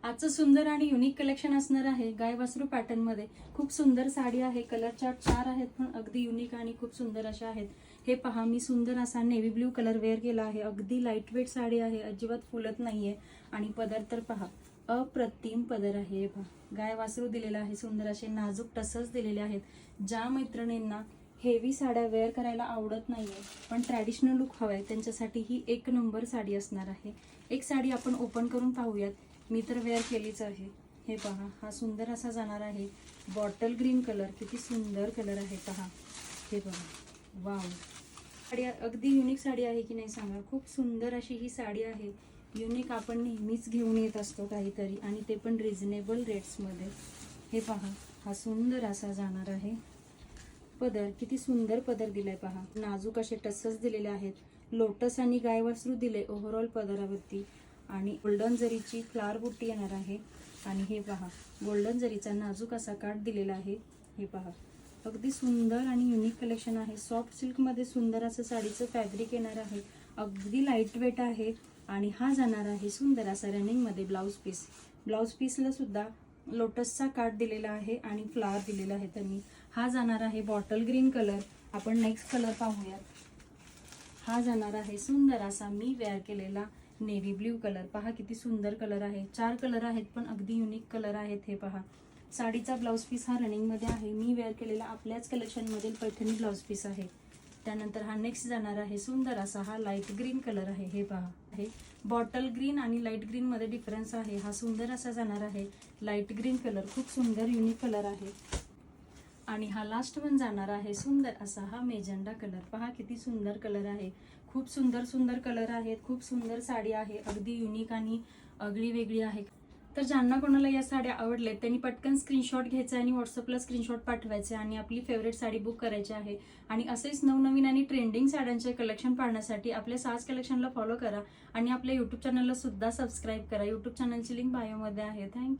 आजचं सुंदर आणि युनिक कलेक्शन असणार आहे गाय वासरू पॅटर्न मध्ये। खूप सुंदर साडी आहे, कलर चार्ट 4 आहेत पण अगदी युनिक आणि खूप सुंदर अशा आहेत। हे पहा, मी सुंदर असा नेव्ही ब्ल्यू कलर वेअर केला आहे। अगदी लाईट वेट साडी आहे, अजिबात फुलत नाहीये आणि पदर तर पहा, अप्रतिम पदर आहे। हे पहा, गाय वासरू दिलेला आहे, सुंदर असे नाजूक टसल्स दिलेले आहेत। ज्या मैत्रिणींना हेवी साड्या वेअर करायला आवडत नाहीये पण ट्रॅडिशनल लुक हवाय त्यांच्यासाठी ही एक नंबर साडी असणार आहे। एक साडी आपण ओपन करून पाहूयात, मी तर वेअर केलीच आहे। हे पहा, हा सुंदर असा जाणार आहे बॉटल ग्रीन कलर, किती सुंदर कलर आहे पहा। हे पहा, वाव, साडी अगदी युनिक साडी आहे की नाही सांगा। खूप सुंदर अशी ही साडी आहे, युनिक आपण नेहमीच घेऊन येत असतो काहीतरी, आणि ते पण रिझनेबल रेट्स मध्ये। हे पहा, हा सुंदर असा जाणार आहे पदर, किती सुंदर पदर दिलाय पहा। नाजूक असे टसल्स दिलेले आहेत, लोटस आणि गाय वासरू दिले ओव्हरऑल पदरावरती, आणि गोल्डन जरीची फ्लावर बुट्टी येणार आहे। आणि हे पहा, गोल्डन जरीचा नाजूक असा काठ दिलेला आहे। हे पहा, अगदी सुंदर आणि युनिक कलेक्शन आहे। सॉफ्ट सिल्क मध्ये सुंदर असं साडीचं फॅब्रिक येणार आहे, अगदी लाईट वेट आहे। आणि हा जाणार आहे सुंदर असा रनिंग मध्ये ब्लाउज पीस। ब्लाउज पीसला सुद्धा लोटसचा काठ दिलेला आहे आणि फ्लावर दिलेला आहे त्यांनी। हा जाणार आहे बॉटल ग्रीन कलर। आपण नेक्स्ट कलर पाहूयात, हा जाणार आहे सुंदर असा मी वेअर केलेला नेव्ही ब्ल्यू कलर। पहा किती सुंदर कलर आहे, 4 कलर आहेत पण अगदी युनिक कलर आहेत। हे पहा, साडीचा ब्लाउज पीस हा रनिंग मध्ये आहे, मी वेअर केलेला आपल्याच कलेक्शन मधील पैठणी ब्लाउज पीस आहे। त्यानंतर हा नेक्स्ट जाणार आहे सुंदर असा हा लाईट ग्रीन कलर आहे। हे पहा, हे बॉटल ग्रीन आणि लाईट ग्रीन मध्ये डिफरन्स आहे। हा सुंदर असा जाणार आहे लाईट ग्रीन कलर, खूप सुंदर युनिक कलर आहे। आणि हा लास्ट वन जाणार आहे सुंदर असा हा मेजेंडा कलर। पहा किती सुंदर कलर आहे, खूप सुंदर सुंदर कलर आहेत, खूप सुंदर साडी आहे, अगदी युनिक आणि आगळी वेगळी आहे। तर ज्यांना कोणाला या साड्या आवडल्या त्यांनी पटकन स्क्रीनशॉट घ्यायचा आणि व्हॉट्सअपला स्क्रीनशॉट पाठवायचे आणि आपली फेवरेट साडी बुक करायची आहे। आणि असेच नवनवीन आणि ट्रेंडिंग साड्यांचे कलेक्शन पाहण्यासाठी आपल्या साज कलेक्शनला फॉलो करा आणि आपल्या यूट्यूब चॅनलला सुद्धा सबस्क्राईब करा। यूट्यूब चॅनलची लिंक बायोमध्ये आहे। थँक्यू।